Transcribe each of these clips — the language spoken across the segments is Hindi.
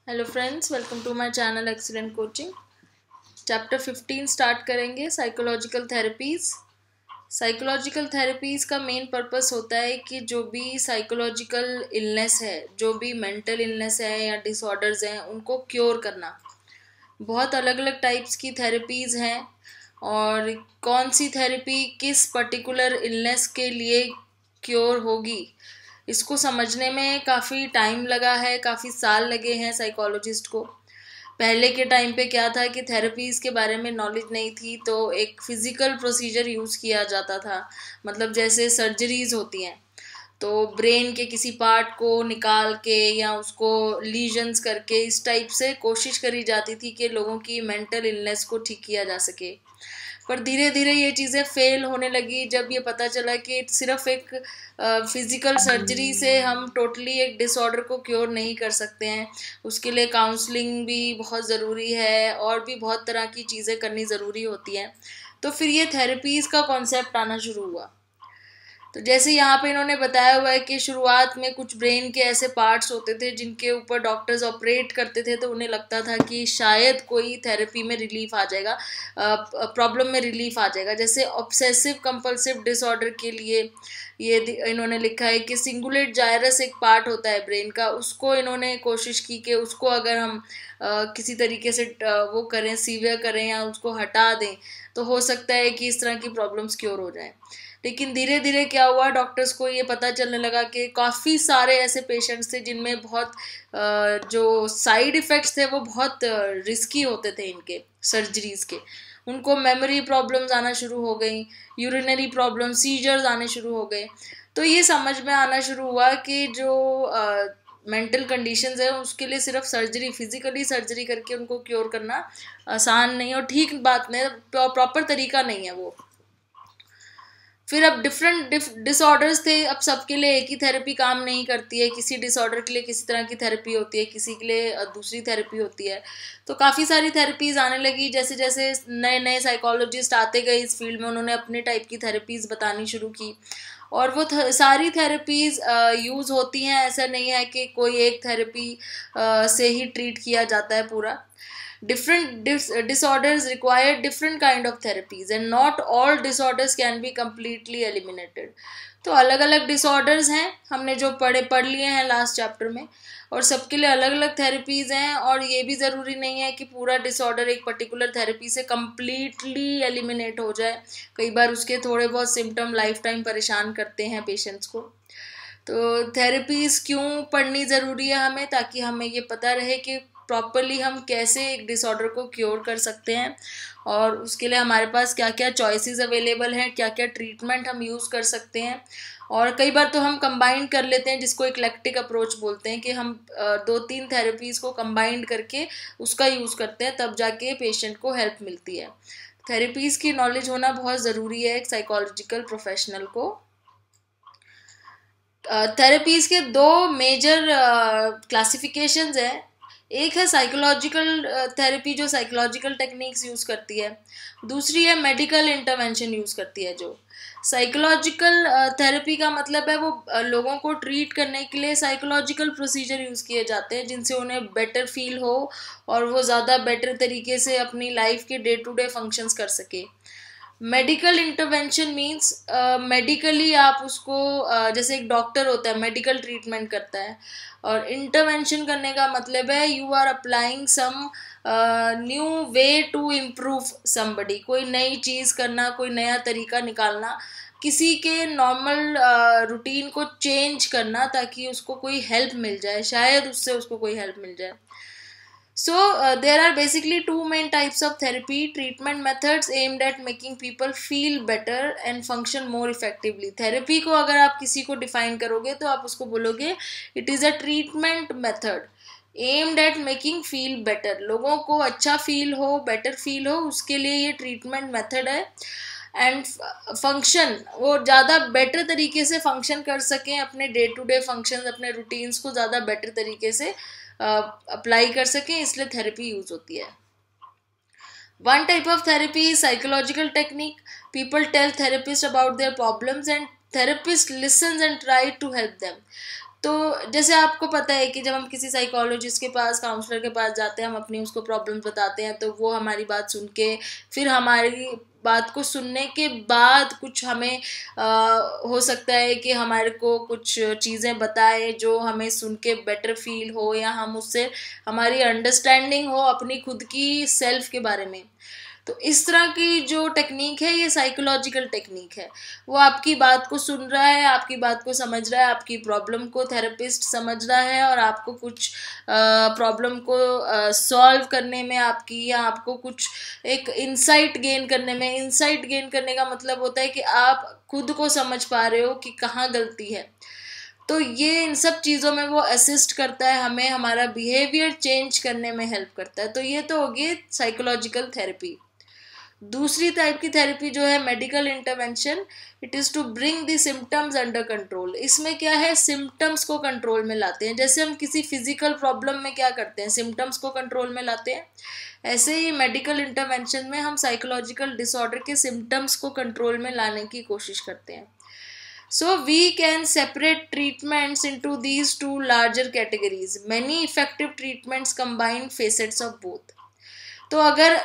Hello friends, welcome to my channel excellent coaching. Chapter 15 start करेंगे, साइकोलॉजिकल थेरेपीज़। साइकोलॉजिकल थेरेपीज़ का मेन पर्पस होता है कि जो भी साइकोलॉजिकल इलनेस है, जो भी मेंटल इलनेस है या डिसऑर्डर्स हैं, उनको क्योर करना। बहुत अलग अलग टाइप्स की थेरेपीज़ हैं और कौन सी थेरेपी किस पर्टिकुलर इलनेस के लिए क्योर होगी, इसको समझने में काफ़ी टाइम लगा है, काफ़ी साल लगे हैं साइकोलॉजिस्ट को। पहले के टाइम पे क्या था कि थेरेपीज़ के बारे में नॉलेज नहीं थी, तो एक फिज़िकल प्रोसीजर यूज़ किया जाता था। मतलब जैसे सर्जरीज होती हैं, तो ब्रेन के किसी पार्ट को निकाल के या उसको लीजन्स करके इस टाइप से कोशिश करी जाती थी कि लोगों की मेंटल इलनेस को ठीक किया जा सके। पर धीरे धीरे ये चीज़ें फेल होने लगी जब ये पता चला कि सिर्फ एक फिज़िकल सर्जरी से हम टोटली एक डिसऑर्डर को क्योर नहीं कर सकते हैं। उसके लिए काउंसलिंग भी बहुत ज़रूरी है और भी बहुत तरह की चीज़ें करनी ज़रूरी होती हैं। तो फिर ये थेरेपीज़ का कॉन्सेप्ट आना शुरू हुआ। तो जैसे यहाँ पे इन्होंने बताया हुआ है कि शुरुआत में कुछ ब्रेन के ऐसे पार्ट्स होते थे जिनके ऊपर डॉक्टर्स ऑपरेट करते थे, तो उन्हें लगता था कि शायद कोई थेरेपी में रिलीफ आ जाएगा, प्रॉब्लम में रिलीफ आ जाएगा। जैसे ऑब्सेसिव कंपल्सिव डिसऑर्डर के लिए ये इन्होंने लिखा है कि सिंगुलेट जायरस एक पार्ट होता है ब्रेन का, उसको इन्होंने कोशिश की कि उसको अगर हम किसी तरीके से वो करें, सीवियर करें या उसको हटा दें, तो हो सकता है कि इस तरह की प्रॉब्लम्स क्योर हो जाएं। लेकिन धीरे धीरे क्या हुआ, डॉक्टर्स को ये पता चलने लगा कि काफ़ी सारे ऐसे पेशेंट्स थे जिनमें बहुत जो साइड इफ़ेक्ट्स थे वो बहुत रिस्की होते थे इनके सर्जरीज के। उनको मेमोरी प्रॉब्लम्स आना शुरू हो गई, यूरिनरी प्रॉब्लम, सीजर्स आने शुरू हो गए। तो ये समझ में आना शुरू हुआ कि जो मेंटल कंडीशंस है उसके लिए सिर्फ सर्जरी, फिजिकली सर्जरी करके उनको क्योर करना आसान नहीं और ठीक बात नहीं, प्रॉपर तरीका नहीं है वो। फिर अब डिफरेंट डिसऑर्डर्स थे, अब सबके लिए एक ही थेरेपी काम नहीं करती है। किसी डिसऑर्डर के लिए किसी तरह की थेरेपी होती है, किसी के लिए दूसरी थेरेपी होती है। तो काफ़ी सारी थेरेपीज़ आने लगी। जैसे जैसे नए नए साइकोलॉजिस्ट आते गए इस फील्ड में, उन्होंने अपने टाइप की थेरेपीज़ बतानी शुरू की और वो सारी थेरेपीज़ यूज़ होती हैं। ऐसा नहीं है कि कोई एक थेरेपी से ही ट्रीट किया जाता है पूरा। Different disorders require different kind of therapies and not all disorders can be completely eliminated. तो अलग अलग डिसऑर्डर्स हैं, हमने जो पढ़ लिए हैं लास्ट चैप्टर में, और सबके लिए अलग अलग थेरेपीज़ हैं। और ये भी ज़रूरी नहीं है कि पूरा डिसऑर्डर एक पर्टिकुलर थेरेपी से कम्प्लीटली एलिमिनेट हो जाए। कई बार उसके थोड़े बहुत सिम्टम लाइफ टाइम परेशान करते हैं पेशेंट्स को। तो थेरेपीज़ क्यों पढ़नी ज़रूरी है हमें, ताकि हमें ये पता रहे कि प्रॉपरली हम कैसे एक डिसऑर्डर को क्योर कर सकते हैं और उसके लिए हमारे पास क्या क्या चॉइसेस अवेलेबल हैं, क्या क्या ट्रीटमेंट हम यूज़ कर सकते हैं। और कई बार तो हम कंबाइन कर लेते हैं, जिसको इक्लेक्टिक अप्रोच बोलते हैं, कि हम दो तीन थेरेपीज़ को कंबाइन करके उसका यूज़ करते हैं, तब जाके पेशेंट को हेल्प मिलती है। थेरेपीज़ की नॉलेज होना बहुत ज़रूरी है एक साइकोलॉजिकल प्रोफेशनल को। थेरेपीज़ के दो मेजर क्लासिफिकेशंस हैं। एक है साइकोलॉजिकल थेरेपी, जो साइकोलॉजिकल टेक्निक्स यूज़ करती है। दूसरी है मेडिकल इंटरवेंशन यूज़ करती है। जो साइकोलॉजिकल थेरेपी का मतलब है वो लोगों को ट्रीट करने के लिए साइकोलॉजिकल प्रोसीजर यूज़ किए जाते हैं, जिनसे उन्हें बेटर फील हो और वो ज़्यादा बेटर तरीके से अपनी लाइफ के डे टू डे फंक्शंस कर सके। मेडिकल इंटरवेंशन मीन्स मेडिकली आप उसको जैसे एक डॉक्टर होता है मेडिकल ट्रीटमेंट करता है, और इंटरवेंशन करने का मतलब है you are applying some new way to improve somebody. कोई नई चीज़ करना, कोई नया तरीका निकालना, किसी के नॉर्मल रूटीन को चेंज करना ताकि उसको कोई हेल्प मिल जाए, शायद उससे उसको कोई हेल्प मिल जाए। So, there are basically two main types of therapy treatment methods aimed at making people feel better and function more effectively. Therapy को अगर आप किसी को define करोगे तो आप उसको बोलोगे it is a treatment method aimed at making feel better. लोगों को अच्छा feel हो, better feel हो, उसके लिए ये treatment method है। एंड फंक्शन, वो ज़्यादा बेटर तरीके से फंक्शन कर सकें, अपने डे टू डे फंक्शन, अपने रूटीन्स को ज़्यादा बेटर तरीके से अप्लाई कर सकें, इसलिए थेरेपी यूज़ होती है। One type of therapy is psychological technique. People tell therapist about their problems and therapist listens and try to help them. तो जैसे आपको पता है कि जब हम किसी साइकोलॉजिस्ट के पास, काउंसलर के पास जाते हैं, हम अपनी उसको प्रॉब्लम बताते हैं, तो वो हमारी बात सुन के, फिर हमारी बात को सुनने के बाद कुछ हमें हो सकता है कि हमारे को कुछ चीज़ें बताए जो हमें सुन के बेटर फील हो, या हम उससे हमारी अंडरस्टैंडिंग हो अपनी खुद की सेल्फ के बारे में। तो इस तरह की जो टेक्निक है ये साइकोलॉजिकल टेक्निक है। वो आपकी बात को सुन रहा है, आपकी बात को समझ रहा है, आपकी प्रॉब्लम को थेरेपिस्ट समझ रहा है, और आपको कुछ प्रॉब्लम को सॉल्व करने में आपकी, या आपको कुछ एक इंसाइट गेन करने में, इंसाइट गेन करने का मतलब होता है कि आप खुद को समझ पा रहे हो कि कहाँ गलती है। तो ये इन सब चीज़ों में वो असिस्ट करता है, हमें हमारा बिहेवियर चेंज करने में हेल्प करता है। तो ये तो होगी साइकोलॉजिकल थेरेपी। दूसरी टाइप की थेरेपी जो है medical intervention, it is to bring the symptoms under control. इसमें क्या है, सिम्टम्स को कंट्रोल में लाते हैं। जैसे हम किसी फिजिकल प्रॉब्लम में क्या करते हैं, सिम्टम्स को कंट्रोल में लाते हैं, ऐसे ही मेडिकल इंटरवेंशन में हम साइकोलॉजिकल डिसऑर्डर के सिम्टम्स को कंट्रोल में लाने की कोशिश करते हैं। So we can separate treatments into these two larger categories. Many effective treatments combine facets of both. तो अगर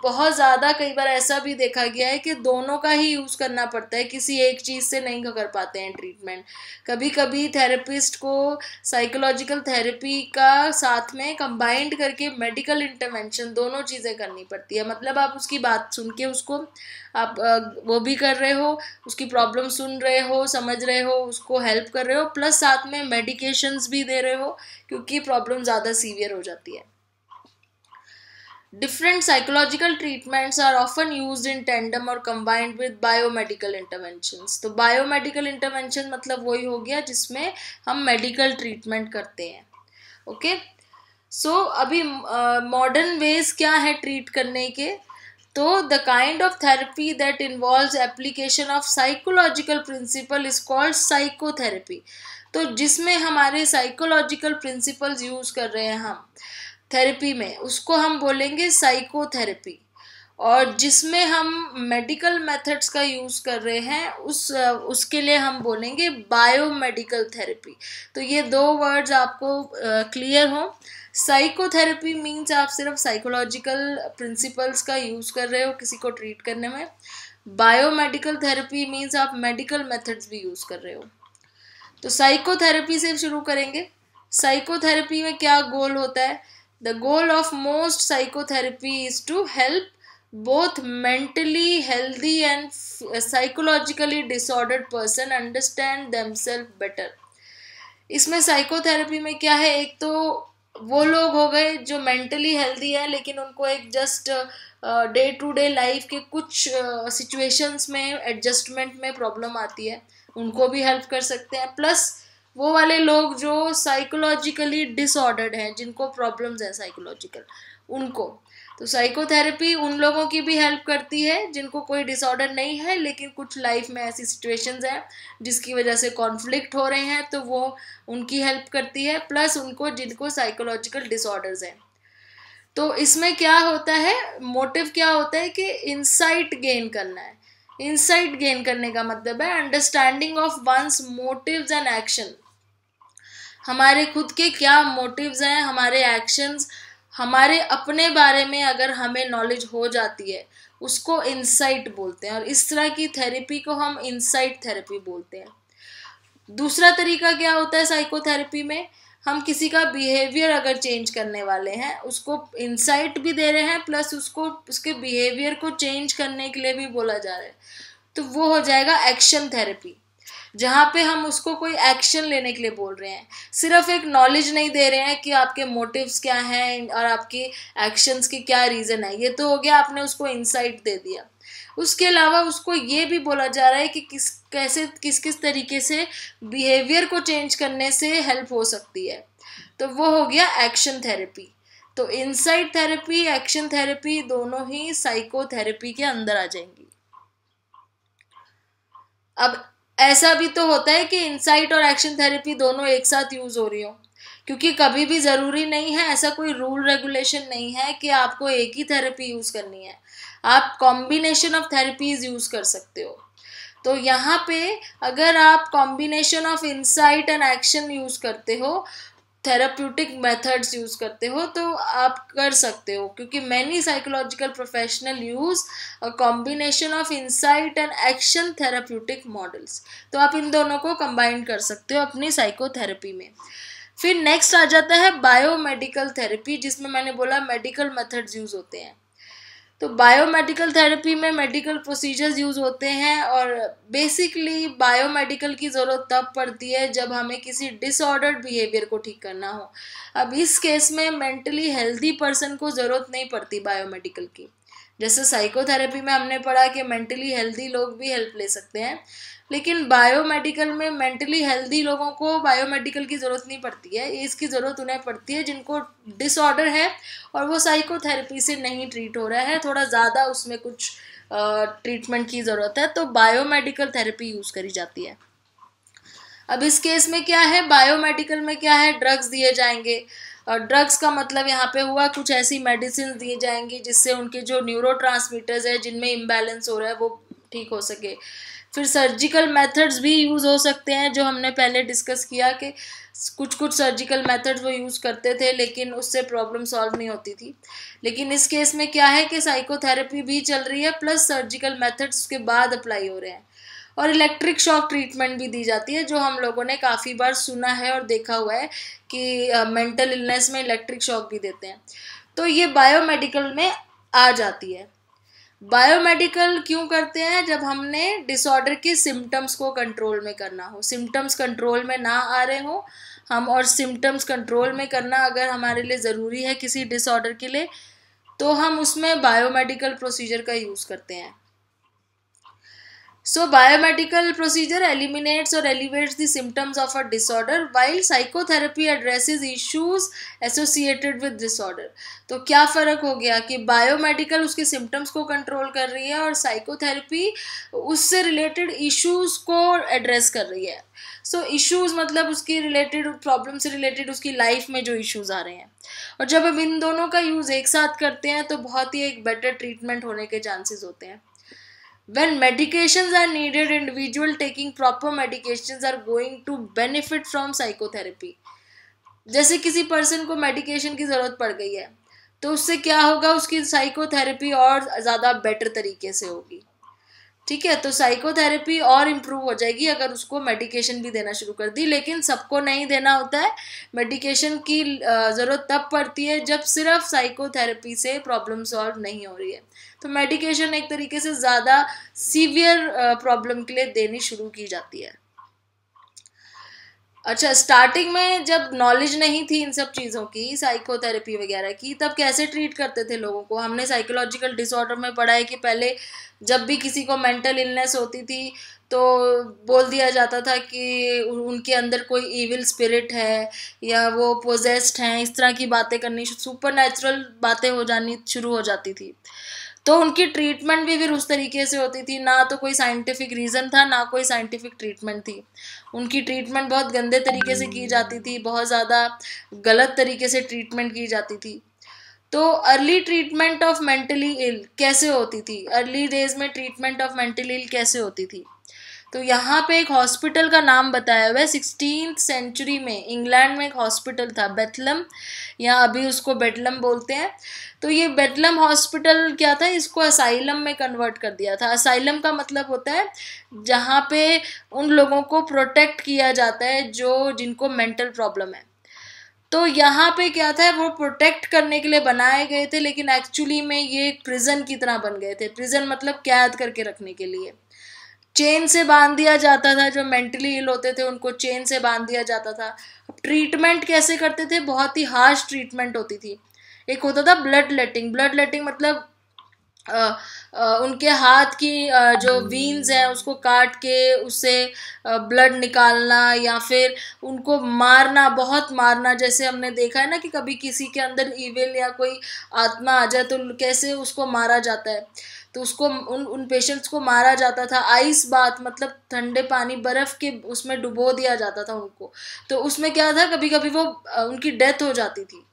बहुत ज़्यादा कई बार ऐसा भी देखा गया है कि दोनों का ही यूज़ करना पड़ता है, किसी एक चीज़ से नहीं कर पाते हैं ट्रीटमेंट। कभी कभी थेरेपिस्ट को साइकोलॉजिकल थेरेपी का साथ में कंबाइंड करके मेडिकल इंटरवेंशन दोनों चीज़ें करनी पड़ती है। मतलब आप उसकी बात सुन के उसको आप वो भी कर रहे हो, उसकी प्रॉब्लम सुन रहे हो, समझ रहे हो, उसको हेल्प कर रहे हो, प्लस साथ में मेडिकेशंस भी दे रहे हो क्योंकि प्रॉब्लम ज़्यादा सीवियर हो जाती है। Different psychological treatments are often used in tandem or combined with biomedical interventions. तो biomedical intervention मतलब वही हो गया जिसमें हम मेडिकल ट्रीटमेंट करते हैं। ओके, सो अभी मॉडर्न वेज क्या है ट्रीट करने के, तो the kind of therapy that involves application of psychological principle is called psychotherapy. तो जिसमें हमारे साइकोलॉजिकल प्रिंसिपल्स यूज कर रहे हैं हम थेरेपी में, उसको हम बोलेंगे साइकोथेरेपी। और जिसमें हम मेडिकल मेथड्स का यूज़ कर रहे हैं उसके लिए हम बोलेंगे बायोमेडिकल थेरेपी। तो ये दो वर्ड्स आपको क्लियर हो। साइकोथेरेपी मीन्स आप सिर्फ साइकोलॉजिकल प्रिंसिपल्स का यूज़ कर रहे हो किसी को ट्रीट करने में। बायोमेडिकल थेरेपी मीन्स आप मेडिकल मेथड्स भी यूज़ कर रहे हो। तो साइकोथेरेपी से शुरू करेंगे। साइकोथेरेपी में क्या गोल होता है? The goal of most psychotherapy is to help both mentally healthy and psychologically disordered person understand themselves better. इसमें साइकोथेरेपी में क्या है, एक तो वो लोग हो गए जो मेंटली हेल्दी है लेकिन उनको एक just day to day life के कुछ सिचुएशंस में एडजस्टमेंट में प्रॉब्लम आती है, उनको भी हेल्प कर सकते हैं। प्लस वो वाले लोग जो साइकोलॉजिकली डिसऑर्डर्ड हैं, जिनको प्रॉब्लम्स हैं साइकोलॉजिकल, उनको तो साइकोथेरेपी उन लोगों की भी हेल्प करती है जिनको कोई डिसऑर्डर नहीं है लेकिन कुछ लाइफ में ऐसी सिचुएशंस हैं जिसकी वजह से कॉन्फ्लिक्ट हो रहे हैं, तो वो उनकी हेल्प करती है। प्लस उनको जिनको साइकोलॉजिकल डिसऑर्डर्स हैं। तो इसमें क्या होता है, मोटिव क्या होता है कि इंसाइट गेन करना है। इंसाइट गेन करने का मतलब है understanding of one's motives and action. हमारे खुद के क्या मोटिव्स हैं, हमारे एक्शंस, हमारे अपने बारे में अगर हमें नॉलेज हो जाती है उसको इंसाइट बोलते हैं। और इस तरह की थेरेपी को हम इंसाइट थेरेपी बोलते हैं। दूसरा तरीका क्या होता है साइकोथेरेपी में, हम किसी का बिहेवियर अगर चेंज करने वाले हैं, उसको इंसाइट भी दे रहे हैं प्लस उसको उसके बिहेवियर को चेंज करने के लिए भी बोला जा रहा है, तो वो हो जाएगा एक्शन थेरेपी, जहाँ पे हम उसको कोई एक्शन लेने के लिए बोल रहे हैं। सिर्फ एक नॉलेज नहीं दे रहे हैं कि आपके मोटिव्स क्या हैं और आपके एक्शंस के क्या रीज़न है, ये तो हो गया, आपने उसको इंसाइट दे दिया। उसके अलावा उसको ये भी बोला जा रहा है कि किस किस तरीके से बिहेवियर को चेंज करने से हेल्प हो सकती है, तो वो हो गया एक्शन थेरेपी। तो इंसाइट थेरेपी, एक्शन थेरेपी दोनों ही साइकोथेरेपी के अंदर आ जाएंगी। अब ऐसा भी तो होता है कि इंसाइट और एक्शन थेरेपी दोनों एक साथ यूज हो रही हो, क्योंकि कभी भी ज़रूरी नहीं है, ऐसा कोई रूल रेगुलेशन नहीं है कि आपको एक ही थेरेपी यूज़ करनी है। आप कॉम्बिनेशन ऑफ थेरेपीज यूज़ कर सकते हो। तो यहाँ पे अगर आप combination of insight and action use करते हो, थेराप्यूटिक मेथड्स यूज़ करते हो, तो आप कर सकते हो, क्योंकि many psychological professional use a combination of insight and action therapeutic models. तो आप इन दोनों को कंबाइन कर सकते हो अपनी साइकोथेरेपी में। फिर नेक्स्ट आ जाता है बायोमेडिकल थेरेपी, जिसमें मैंने बोला मेडिकल मेथड्स यूज़ होते हैं। तो बायोमेडिकल थेरेपी में मेडिकल प्रोसीजर्स यूज़ होते हैं, और बेसिकली बायोमेडिकल की ज़रूरत तब पड़ती है जब हमें किसी डिसऑर्डर्ड बिहेवियर को ठीक करना हो। अब इस केस में मेंटली हेल्दी पर्सन को ज़रूरत नहीं पड़ती बायोमेडिकल की। जैसे साइकोथेरेपी में हमने पढ़ा कि मेंटली हेल्दी लोग भी हेल्प ले सकते हैं, लेकिन बायोमेडिकल में मेंटली हेल्दी लोगों को बायोमेडिकल की ज़रूरत नहीं पड़ती है। इसकी ज़रूरत उन्हें पड़ती है जिनको डिसऑर्डर है और वो साइकोथेरेपी से नहीं ट्रीट हो रहा है, थोड़ा ज़्यादा उसमें कुछ ट्रीटमेंट की ज़रूरत है, तो बायोमेडिकल थेरेपी यूज़ करी जाती है। अब इस केस में क्या है, बायोमेडिकल में क्या है, ड्रग्स दिए जाएंगे। और ड्रग्स का मतलब यहाँ पे हुआ कुछ ऐसी मेडिसिन दी जाएंगी जिससे उनके जो न्यूरोट्रांसमीटर्स है जिनमें इम्बैलेंस हो रहा है वो ठीक हो सके। फिर सर्जिकल मेथड्स भी यूज़ हो सकते हैं, जो हमने पहले डिस्कस किया कि कुछ कुछ सर्जिकल मेथड्स वो यूज़ करते थे लेकिन उससे प्रॉब्लम सॉल्व नहीं होती थी। लेकिन इस केस में क्या है कि साइकोथेरेपी भी चल रही है प्लस सर्जिकल मेथड्स के बाद अप्लाई हो रहे हैं, और इलेक्ट्रिक शॉक ट्रीटमेंट भी दी जाती है, जो हम लोगों ने काफ़ी बार सुना है और देखा हुआ है कि मेंटल इलनेस में इलेक्ट्रिक शॉक भी देते हैं। तो ये बायोमेडिकल में आ जाती है। बायोमेडिकल क्यों करते हैं, जब हमने डिसऑर्डर के सिम्टम्स को कंट्रोल में करना हो, सिम्टम्स कंट्रोल में ना आ रहे हो हम, और सिम्टम्स कंट्रोल में करना अगर हमारे लिए ज़रूरी है किसी डिसऑर्डर के लिए, तो हम उसमें बायोमेडिकल प्रोसीजर का यूज़ करते हैं। So biomedical procedure eliminates or elevates the symptoms of a disorder while psychotherapy addresses issues associated with disorder। तो क्या फ़र्क हो गया कि बायोमेडिकल उसके सिम्टम्स को कंट्रोल कर रही है और साइकोथेरेपी उससे रिलेटेड इश्यूज को एड्रेस कर रही है। सो इश्यूज मतलब उसकी रिलेटेड प्रॉब्लम से रिलेटेड उसकी लाइफ में जो इश्यूज आ रहे हैं, और जब हम इन दोनों का यूज़ एक साथ करते हैं तो बहुत ही एक बेटर ट्रीटमेंट होने के चांसेस होते हैं। When medications are needed, individual taking proper medications are going to benefit from psychotherapy। जैसे किसी पर्सन को मेडिकेशन की ज़रूरत पड़ गई है तो उससे क्या होगा, उसकी साइकोथेरेपी और ज़्यादा बेटर तरीके से होगी। ठीक है, तो साइकोथेरेपी और इम्प्रूव हो जाएगी अगर उसको मेडिकेशन भी देना शुरू कर दी, लेकिन सबको नहीं देना होता है। मेडिकेशन की ज़रूरत तब पड़ती है जब सिर्फ साइकोथेरेपी से प्रॉब्लम सॉल्व नहीं हो रही है, तो मेडिकेशन एक तरीके से ज़्यादा सीवियर प्रॉब्लम के लिए देनी शुरू की जाती है। अच्छा, स्टार्टिंग में जब नॉलेज नहीं थी इन सब चीज़ों की, साइकोथेरेपी वगैरह की, तब कैसे ट्रीट करते थे लोगों को। हमने साइकोलॉजिकल डिसऑर्डर में पढ़ा है कि पहले जब भी किसी को मेंटल इलनेस होती थी तो बोल दिया जाता था कि उनके अंदर कोई इविल स्पिरिट है या वो पोजेस्ड हैं, इस तरह की बातें करनी, सुपर नेचुरल बातें हो जानी शुरू हो जाती थी। तो उनकी ट्रीटमेंट भी फिर उस तरीके से होती थी, ना तो कोई साइंटिफिक रीज़न था ना कोई साइंटिफिक ट्रीटमेंट थी। उनकी ट्रीटमेंट बहुत गंदे तरीके से की जाती थी, बहुत ज़्यादा गलत तरीके से ट्रीटमेंट की जाती थी। तो early treatment of mentally ill कैसे होती थी, अर्ली डेज में ट्रीटमेंट ऑफ मेंटली इल कैसे होती थी, तो यहाँ पे एक हॉस्पिटल का नाम बताया हुआ है। 16th सेंचुरी में इंग्लैंड में एक हॉस्पिटल था बेथलम, या अभी उसको बेटलम बोलते हैं। तो ये बेटलम हॉस्पिटल क्या था, इसको असाइलम में कन्वर्ट कर दिया था। असाइलम का मतलब होता है जहाँ पे उन लोगों को प्रोटेक्ट किया जाता है जो जिनको मेंटल प्रॉब्लम है। तो यहाँ पे क्या था, वो प्रोटेक्ट करने के लिए बनाए गए थे, लेकिन एक्चुअली में ये एक प्रिजन की तरह बन गए थे। प्रिजन मतलब कैद करके रखने के लिए चेन से बांध दिया जाता था। जो मेंटली इल होते थे उनको चेन से बांध दिया जाता था। अब ट्रीटमेंट कैसे करते थे, बहुत ही हार्श ट्रीटमेंट होती थी। एक होता था ब्लड लेटिंग। ब्लड लेटिंग मतलब उनके हाथ की जो वीन्स हैं उसको काट के उससे ब्लड निकालना, या फिर उनको मारना, बहुत मारना। जैसे हमने देखा है ना कि कभी किसी के अंदर ईविल या कोई आत्मा आ जाए तो कैसे उसको मारा जाता है, तो उसको उन पेशेंट्स को मारा जाता था। आइस बाथ मतलब ठंडे पानी, बर्फ़ के उसमें डुबो दिया जाता था उनको। तो उसमें क्या था, कभी कभी वो उनकी डेथ हो जाती थी।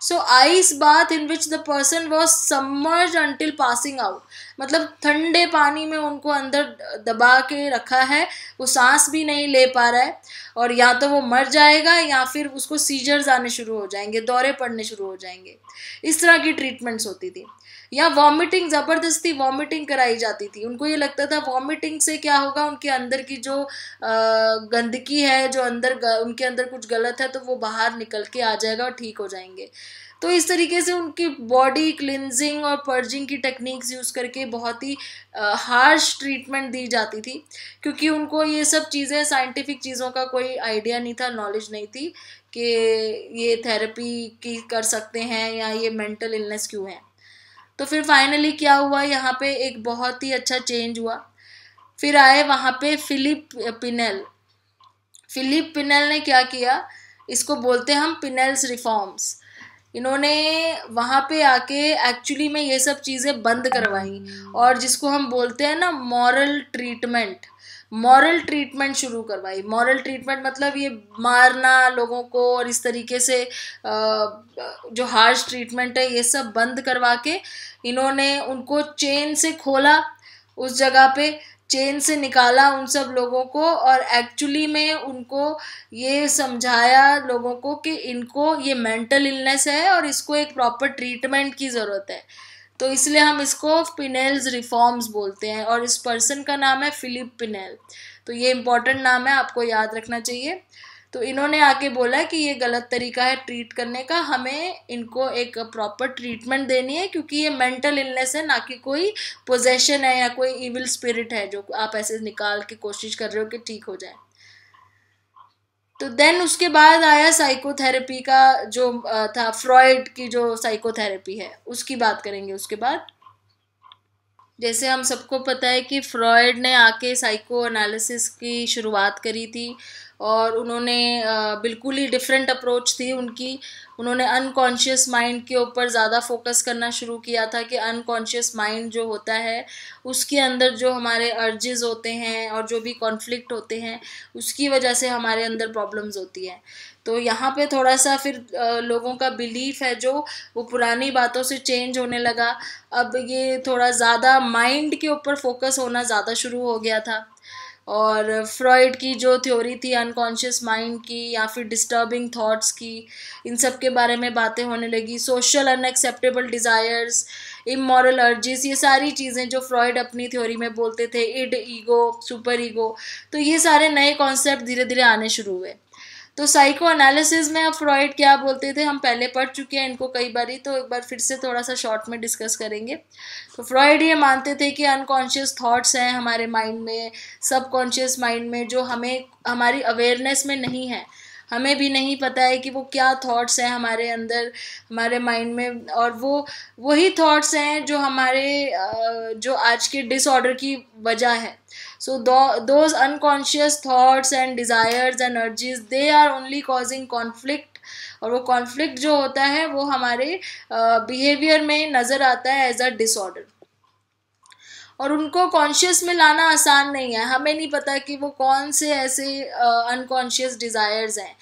So ice bath in which the person was submerge until passing out, मतलब ठंडे पानी में उनको अंदर दबा के रखा है, वो सांस भी नहीं ले पा रहा है, और या तो वो मर जाएगा या फिर उसको सीजर्स आने शुरू हो जाएंगे, दौरे पड़ने शुरू हो जाएंगे। इस तरह की ट्रीटमेंट्स होती थी। या वॉमिटिंग, ज़बरदस्ती वॉमिटिंग कराई जाती थी। उनको ये लगता था वॉमिटिंग से क्या होगा, उनके अंदर की जो गंदगी है, जो उनके अंदर कुछ गलत है, तो वो बाहर निकल के आ जाएगा और ठीक हो जाएंगे। तो इस तरीके से उनकी बॉडी क्लिनजिंग और पर्जिंग की टेक्निक्स यूज़ करके बहुत ही हार्श ट्रीटमेंट दी जाती थी, क्योंकि उनको ये सब चीज़ें, साइंटिफिक चीज़ों का कोई आइडिया नहीं था, नॉलेज नहीं थी कि ये थेरेपी की कर सकते हैं या ये मेंटल इलनेस क्यों है। तो फिर फाइनली क्या हुआ, यहाँ पे एक बहुत ही अच्छा चेंज हुआ। फिर आए वहाँ पे फिलिप पिनेल। फिलिप पिनेल ने क्या किया, इसको बोलते हैं हम पिनेल्स रिफॉर्म्स। इन्होंने वहाँ पे आके एक्चुअली में ये सब चीज़ें बंद करवाई, और जिसको हम बोलते हैं ना मॉरल ट्रीटमेंट शुरू करवाई। मॉरल ट्रीटमेंट मतलब ये मारना लोगों को और इस तरीके से जो हार्श ट्रीटमेंट है, ये सब बंद करवा के इन्होंने उनको चेन से खोला, उस जगह पे चेन से निकाला उन सब लोगों को, और एक्चुअली में उनको ये समझाया लोगों को कि इनको ये मेंटल इलनेस है और इसको एक प्रॉपर ट्रीटमेंट की ज़रूरत है। तो इसलिए हम इसको पिनेल्स रिफॉर्म्स बोलते हैं, और इस पर्सन का नाम है फिलिप पिनेल। तो ये इम्पॉर्टेंट नाम है, आपको याद रखना चाहिए। तो इन्होंने आके बोला कि ये गलत तरीका है ट्रीट करने का, हमें इनको एक प्रॉपर ट्रीटमेंट देनी है, क्योंकि ये मेंटल इलनेस है, ना कि कोई पोजेशन है या कोई इविल स्पिरिट है जो आप ऐसे निकाल के कोशिश कर रहे हो कि ठीक हो जाए। तो देन उसके बाद आया साइकोथेरेपी का जो था, फ्रॉइड की जो साइकोथेरेपी है उसकी बात करेंगे उसके बाद। जैसे हम सबको पता है कि फ्रॉइड ने आके साइको एनालिसिस की शुरुआत करी थी, और उन्होंने बिल्कुल ही डिफरेंट अप्रोच थी उनकी। उन्होंने अनकॉन्शियस माइंड के ऊपर ज़्यादा फोकस करना शुरू किया था कि अनकॉन्शियस माइंड जो होता है उसके अंदर जो हमारे अर्जेस होते हैं और जो भी कॉन्फ्लिक्ट होते हैं उसकी वजह से हमारे अंदर प्रॉब्लम्स होती हैं। तो यहाँ पे थोड़ा सा फिर लोगों का बिलीफ है जो वो पुरानी बातों से चेंज होने लगा। अब ये थोड़ा ज़्यादा माइंड के ऊपर फोकस होना ज़्यादा शुरू हो गया था, और फ्रॉइड की जो थ्योरी थी अनकॉन्शियस माइंड की या फिर डिस्टर्बिंग थॉट्स की, इन सब के बारे में बातें होने लगी। Social unacceptable desires, immoral urges, ये सारी चीज़ें जो फ्रॉइड अपनी थ्योरी में बोलते थे, इड, ईगो, सुपर ईगो, तो ये सारे नए कॉन्सेप्ट धीरे धीरे आने शुरू हुए। तो साइको एनालिसिस में अब फ्रॉइड क्या बोलते थे हम पहले पढ़ चुके हैं इनको कई बारी, तो एक बार फिर से थोड़ा सा शॉर्ट में डिस्कस करेंगे। तो फ्रॉइड ये मानते थे कि अनकॉन्शियस थॉट्स हैं हमारे माइंड में, सबकॉन्शियस माइंड में, जो हमें हमारी अवेयरनेस में नहीं है, हमें भी नहीं पता है कि वो क्या थॉट्स हैं हमारे अंदर, हमारे माइंड में, और वो वही थॉट्स हैं जो हमारे जो आज के डिसऑर्डर की वजह है। So those unconscious thoughts and desires and urges, they are only causing conflict, और वो कॉन्फ्लिक्ट जो होता है वो हमारे बिहेवियर में नज़र आता है एज अ डिसऑर्डर, और उनको कॉन्शियस में लाना आसान नहीं है। हमें नहीं पता कि वो कौन से ऐसे अनकॉन्शियस डिज़ायर्स हैं,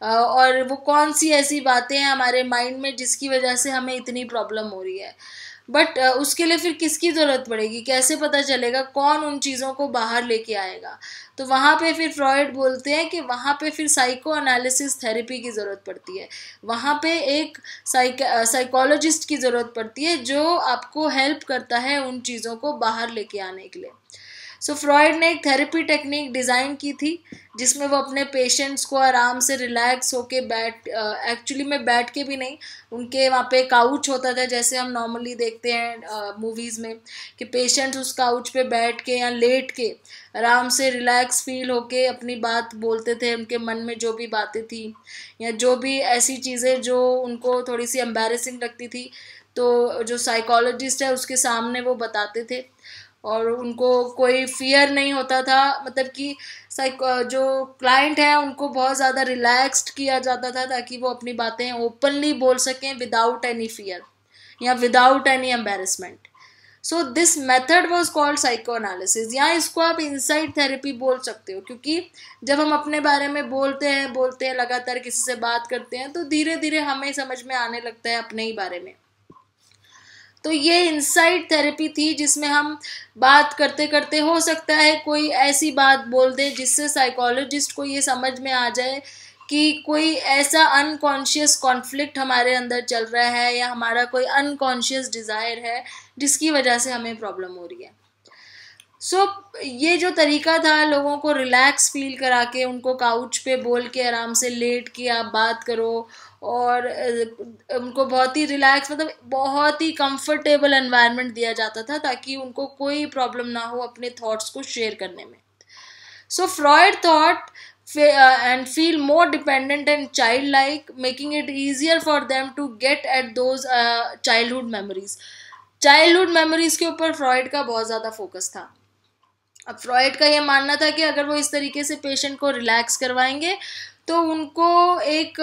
और वो कौन सी ऐसी बातें हैं हमारे माइंड में जिसकी वजह से हमें इतनी प्रॉब्लम हो रही है। बट उसके लिए फिर किसकी ज़रूरत पड़ेगी, कैसे पता चलेगा, कौन उन चीज़ों को बाहर लेके आएगा। तो वहाँ पे फिर फ्रॉइड बोलते हैं कि वहाँ पे फिर साइको एनालिसिस थेरेपी की ज़रूरत पड़ती है। वहाँ पे एक साइकोलॉजिस्ट की ज़रूरत पड़ती है जो आपको हेल्प करता है उन चीज़ों को बाहर लेके आने के लिए। सो फ्रॉइड ने एक थेरेपी टेक्निक डिज़ाइन की थी जिसमें वो अपने पेशेंट्स को आराम से रिलैक्स होके एक्चुअली में बैठ के भी नहीं, उनके वहाँ पे काउच होता था जैसे हम नॉर्मली देखते हैं मूवीज़ में कि पेशेंट्स उस काउच पे बैठ के या लेट के आराम से रिलैक्स फील होके अपनी बात बोलते थे, उनके मन में जो भी बातें थी या जो भी ऐसी चीज़ें जो उनको थोड़ी सी एम्बैरेसिंग लगती थी, तो जो साइकोलॉजिस्ट है उसके सामने वो बताते थे, और उनको कोई फियर नहीं होता था। मतलब कि जो क्लाइंट है उनको बहुत ज़्यादा रिलैक्स्ड किया जाता था ताकि वो अपनी बातें ओपनली बोल सकें विदाउट एनी फियर या without any embarrassment. So this method was called psycho analysis, या इसको आप इनसाइट थेरेपी बोल सकते हो, क्योंकि जब हम अपने बारे में बोलते हैं लगातार किसी से बात करते हैं, तो धीरे धीरे हमें समझ में आने लगता है अपने ही बारे में। तो ये इनसाइट थेरेपी थी, जिसमें हम बात करते करते हो सकता है कोई ऐसी बात बोल दे जिससे साइकोलॉजिस्ट को ये समझ में आ जाए कि कोई ऐसा अनकॉन्शियस कॉन्फ्लिक्ट हमारे अंदर चल रहा है, या हमारा कोई अनकॉन्शियस डिज़ायर है जिसकी वजह से हमें प्रॉब्लम हो रही है। सो ये जो तरीका था लोगों को रिलैक्स फील करा के, उनको काउच पे बोल के आराम से लेट के आप बात करो, और उनको बहुत ही रिलैक्स, मतलब बहुत ही कंफर्टेबल एनवायरनमेंट दिया जाता था ताकि उनको कोई प्रॉब्लम ना हो अपने थॉट्स को शेयर करने में। So Freud thought and feel more dependent and childlike, making it easier for them to get at those childhood memories. Childhood memories के ऊपर फ्रॉइड का बहुत ज़्यादा फोकस था। अब फ्रॉइड का ये मानना था कि अगर वो इस तरीके से पेशेंट को रिलैक्स करवाएंगे तो उनको एक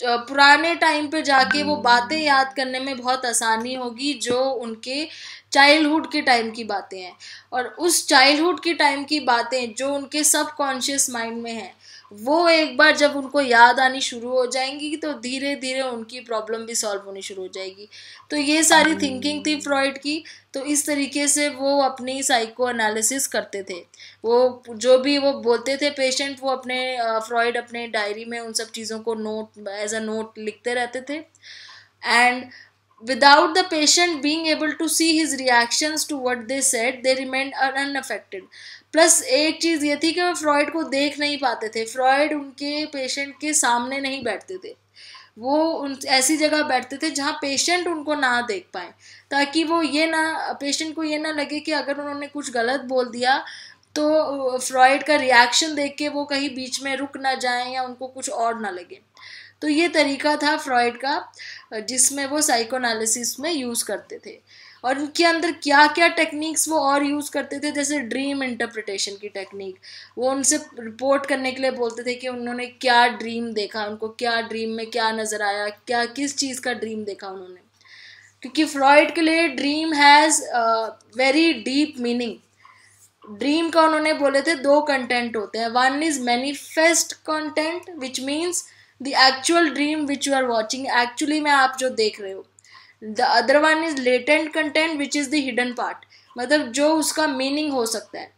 पुराने टाइम पे जाके वो बातें याद करने में बहुत आसानी होगी, जो उनके चाइल्डहुड के टाइम की बातें हैं। और उस चाइल्डहुड के टाइम की बातें जो उनके सबकॉन्शियस माइंड में हैं, वो एक बार जब उनको याद आनी शुरू हो जाएंगी तो धीरे धीरे उनकी प्रॉब्लम भी सॉल्व होनी शुरू हो जाएगी। तो ये सारी थिंकिंग थी फ्रॉइड की। तो इस तरीके से वो अपनी साइको एनालिसिस करते थे। वो जो भी वो बोलते थे पेशेंट, वो अपने फ्रॉइड अपने डायरी में उन सब चीज़ों को नोट एज अ नोट लिखते रहते थे। And without the patient being able to see his reactions to what they said, they remained unaffected. Plus एक चीज़ ये थी कि वो फ्रॉइड को देख नहीं पाते थे। फ्रॉइड उनके पेशेंट के सामने नहीं बैठते थे, वो उन ऐसी जगह बैठते थे जहाँ पेशेंट उनको ना देख पाए, ताकि वो ये ना, पेशेंट को ये ना लगे कि अगर उन्होंने कुछ गलत बोल दिया तो फ्रॉइड का रिएक्शन देख के वो कहीं बीच में रुक ना जाएं या उनको कुछ और ना लगे। तो ये तरीका था फ्रॉइड का जिसमें वो साइको एनालिसिस में यूज़ करते थे। और उनके अंदर क्या क्या टेक्निक्स वो और यूज़ करते थे, जैसे ड्रीम इंटरप्रिटेशन की टेक्निक। वो उनसे रिपोर्ट करने के लिए बोलते थे कि उन्होंने क्या ड्रीम देखा, उनको क्या ड्रीम में क्या नज़र आया, क्या किस चीज़ का ड्रीम देखा उन्होंने। क्योंकि फ्रॉइड के लिए dream has very deep meaning. Dream का उन्होंने बोले थे 2 कंटेंट होते हैं। One is manifest content which means the actual dream which you are watching, actually में आप जो देख रहे हो। The other one is latent content which is the hidden part, मतलब जो उसका मीनिंग हो सकता है।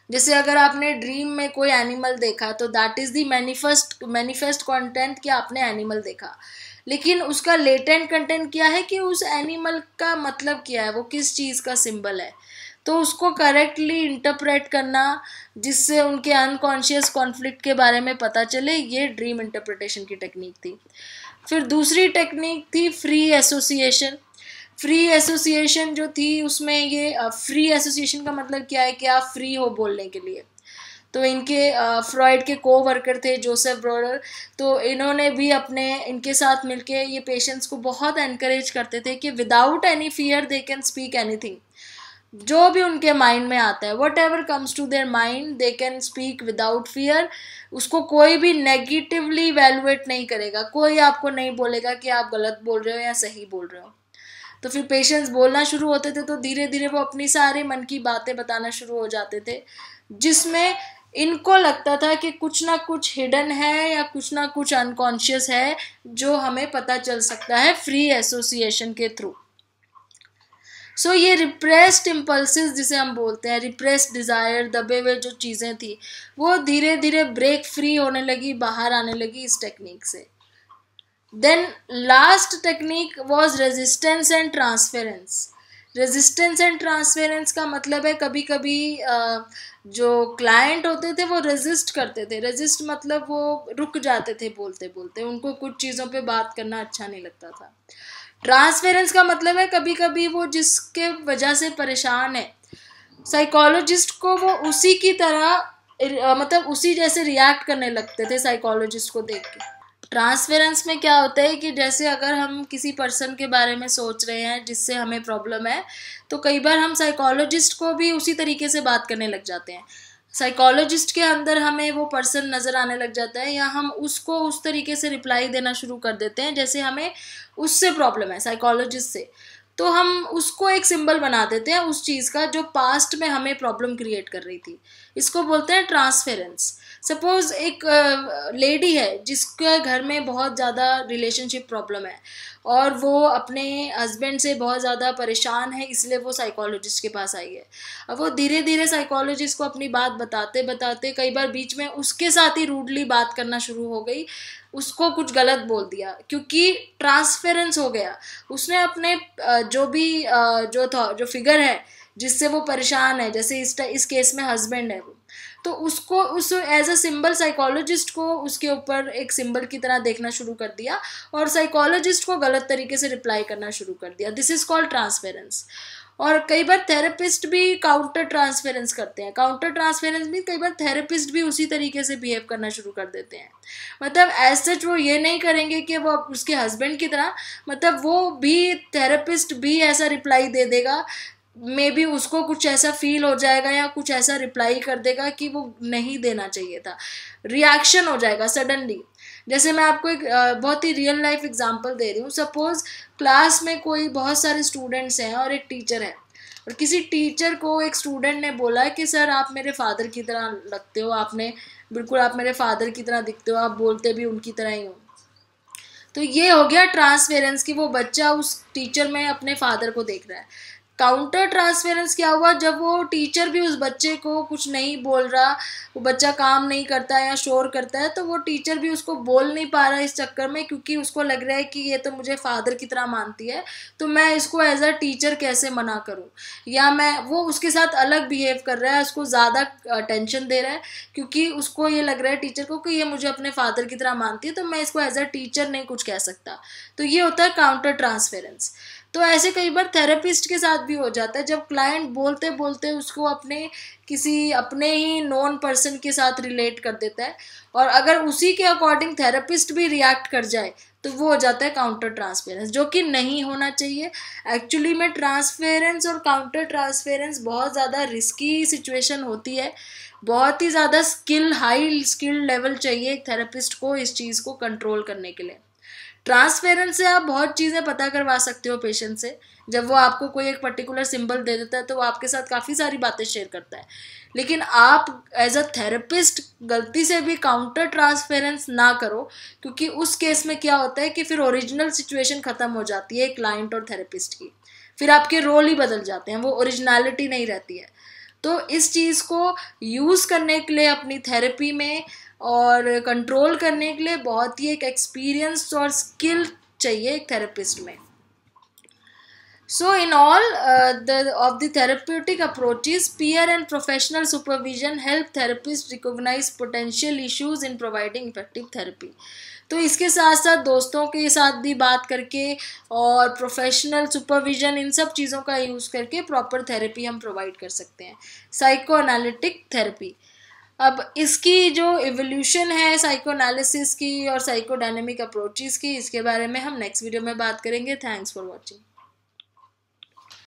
जैसे अगर आपने ड्रीम में कोई एनिमल देखा तो that is the manifest content कि आपने एनिमल देखा, लेकिन उसका लेटेंट कंटेंट क्या है कि उस एनिमल का मतलब क्या है, वो किस चीज़ का सिंबल है। तो उसको करेक्टली इंटरप्रेट करना जिससे उनके अनकॉन्शियस कॉन्फ्लिक्ट के बारे में पता चले, ये ड्रीम इंटरप्रिटेशन की टेक्निक थी। फिर दूसरी टेक्निक थी फ्री एसोसिएशन। फ्री एसोसिएशन जो थी उसमें ये फ्री एसोसिएशन का मतलब क्या है कि आप फ्री हो बोलने के लिए। तो इनके फ्रॉइड के को वर्कर थे जोसेफ ब्रोडर, तो इन्होंने भी अपने इनके साथ मिलके ये पेशेंट्स को बहुत एनकरेज करते थे कि without any fear they can speak anything. जो भी उनके माइंड में आता है, whatever comes to their mind they can speak without fear. उसको कोई भी नेगेटिवली इवैल्यूएट नहीं करेगा, कोई आपको नहीं बोलेगा कि आप गलत बोल रहे हो या सही बोल रहे हो। तो फिर पेशेंट्स बोलना शुरू होते थे तो धीरे धीरे वो अपनी सारी मन की बातें बताना शुरू हो जाते थे, जिसमें इनको लगता था कि कुछ ना कुछ हिडन है या कुछ ना कुछ अनकॉन्शियस है जो हमें पता चल सकता है फ्री एसोसिएशन के थ्रू। सो ये रिप्रेस्ड इम्पल्सिस जिसे हम बोलते हैं, रिप्रेस्ड डिज़ायर, दबे हुए जो चीज़ें थी, वो धीरे धीरे ब्रेक फ्री होने लगी, बाहर आने लगी इस टेक्निक से। Then last technique was resistance and transference. Resistance and transference का मतलब है कभी कभी जो क्लाइंट होते थे वो रेजिस्ट करते थे। रेजिस्ट मतलब वो रुक जाते थे बोलते बोलते, उनको कुछ चीज़ों पे बात करना अच्छा नहीं लगता था। ट्रांसफेरेंस का मतलब है कभी कभी वो जिसके वजह से परेशान है, साइकोलॉजिस्ट को वो उसी की तरह मतलब उसी जैसे रिएक्ट करने लगते थे साइकोलॉजिस्ट को देख के। ट्रांसफेरेंस में क्या होता है कि जैसे अगर हम किसी पर्सन के बारे में सोच रहे हैं जिससे हमें प्रॉब्लम है, तो कई बार हम साइकोलॉजिस्ट को भी उसी तरीके से बात करने लग जाते हैं। साइकोलॉजिस्ट के अंदर हमें वो पर्सन नज़र आने लग जाता है, या हम उसको उस तरीके से रिप्लाई देना शुरू कर देते हैं जैसे हमें उससे प्रॉब्लम है, साइकोलॉजिस्ट से। तो हम उसको एक सिंबल बना देते हैं उस चीज़ का जो पास्ट में हमें प्रॉब्लम क्रिएट कर रही थी। इसको बोलते हैं ट्रांसफेरेंस। सपोज एक लेडी है जिसके घर में बहुत ज़्यादा रिलेशनशिप प्रॉब्लम है और वो अपने हस्बैंड से बहुत ज़्यादा परेशान है, इसलिए वो साइकोलॉजिस्ट के पास आई है। अब वो धीरे धीरे साइकोलॉजिस्ट को अपनी बात बताते बताते कई बार बीच में उसके साथ ही रूडली बात करना शुरू हो गई, उसको कुछ गलत बोल दिया क्योंकि ट्रांसफेरेंस हो गया। उसने अपने जो भी जो फिगर है जिससे वो परेशान है, जैसे इस केस में हस्बैंड है वो, तो उसको उस एज अ सिंबल साइकोलॉजिस्ट को उसके ऊपर एक सिंबल की तरह देखना शुरू कर दिया और साइकोलॉजिस्ट को गलत तरीके से रिप्लाई करना शुरू कर दिया। This is called transference. और कई बार थेरेपिस्ट भी काउंटर ट्रांसफेरेंस करते हैं। काउंटर ट्रांसफेरेंस भी कई बार थेरेपिस्ट भी उसी तरीके से बिहेव करना शुरू कर देते हैं। मतलब एज सच वो ये नहीं करेंगे कि वो उसके हस्बैंड की तरह, मतलब वो भी थेरेपिस्ट भी ऐसा रिप्लाई दे देगा, मे बी उसको कुछ ऐसा फील हो जाएगा या कुछ ऐसा रिप्लाई कर देगा कि वो नहीं देना चाहिए था, रिएक्शन हो जाएगा सडनली। जैसे मैं आपको एक बहुत ही रियल लाइफ एग्जांपल दे रही हूँ। सपोज क्लास में कोई बहुत सारे स्टूडेंट्स हैं और एक टीचर है, और किसी टीचर को एक स्टूडेंट ने बोला कि सर आप मेरे फादर की तरह लगते हो, आपने बिल्कुल आप मेरे फादर की तरह दिखते हो, आप बोलते भी उनकी तरह ही हो। तो ये हो गया ट्रांसफेरेंस कि वो बच्चा उस टीचर में अपने फादर को देख रहा है। काउंटर ट्रांसफेरेंस क्या हुआ, जब वो टीचर भी उस बच्चे को कुछ नहीं बोल रहा, वो बच्चा काम नहीं करता है या शोर करता है, तो वो टीचर भी उसको बोल नहीं पा रहा इस चक्कर में, क्योंकि उसको लग रहा है कि ये तो मुझे फादर की तरह मानती है, तो मैं इसको एज अ टीचर कैसे मना करूं, या मैं वो उसके साथ अलग बिहेव कर रहा है, उसको ज़्यादा अटेंशन दे रहा है क्योंकि उसको ये लग रहा है टीचर को कि ये मुझे अपने फादर की तरह मानती है, तो मैं इसको एज अ टीचर नहीं कुछ कह सकता। तो ये होता है काउंटर ट्रांसफेरेंस। तो ऐसे कई बार थेरेपिस्ट के साथ भी हो जाता है, जब क्लाइंट बोलते बोलते उसको किसी अपने ही नोन पर्सन के साथ रिलेट कर देता है, और अगर उसी के अकॉर्डिंग थेरेपिस्ट भी रिएक्ट कर जाए तो वो हो जाता है काउंटर ट्रांसफेरेंस, जो कि नहीं होना चाहिए। एक्चुअली में ट्रांसफेरेंस और काउंटर ट्रांसफेरेंस बहुत ज़्यादा रिस्की सिचुएशन होती है। बहुत ही ज़्यादा हाई स्किल लेवल चाहिए एक थेरेपिस्ट को इस चीज़ को कंट्रोल करने के लिए। ट्रांसफेरेंस से आप बहुत चीज़ें पता करवा सकते हो पेशेंट से। जब वो आपको कोई एक पर्टिकुलर सिंबल दे देता है तो वो आपके साथ काफ़ी सारी बातें शेयर करता है, लेकिन आप एज अ थेरेपिस्ट गलती से भी काउंटर ट्रांसफेरेंस ना करो, क्योंकि उस केस में क्या होता है कि फिर ओरिजिनल सिचुएशन ख़त्म हो जाती है क्लाइंट और थेरेपिस्ट की, फिर आपके रोल ही बदल जाते हैं, वो ओरिजिनलिटी नहीं रहती है। तो इस चीज़ को यूज़ करने के लिए अपनी थेरेपी में और कंट्रोल करने के लिए बहुत ही एक एक्सपीरियंस और स्किल चाहिए एक थेरेपिस्ट में। So in all of the therapeutic approaches, peer and professional supervision help therapists recognize potential issues in providing effective therapy. तो इसके साथ साथ दोस्तों के साथ भी बात करके और प्रोफेशनल सुपरविजन, इन सब चीज़ों का यूज़ करके प्रॉपर थेरेपी हम प्रोवाइड कर सकते हैं, साइको एनालिटिक थेरेपी। अब इसकी जो इवोल्यूशन है साइको एनालिसिस की और साइको डायनेमिक अप्रोचेस की, इसके बारे में हम नेक्स्ट वीडियो में बात करेंगे। Thanks for watching.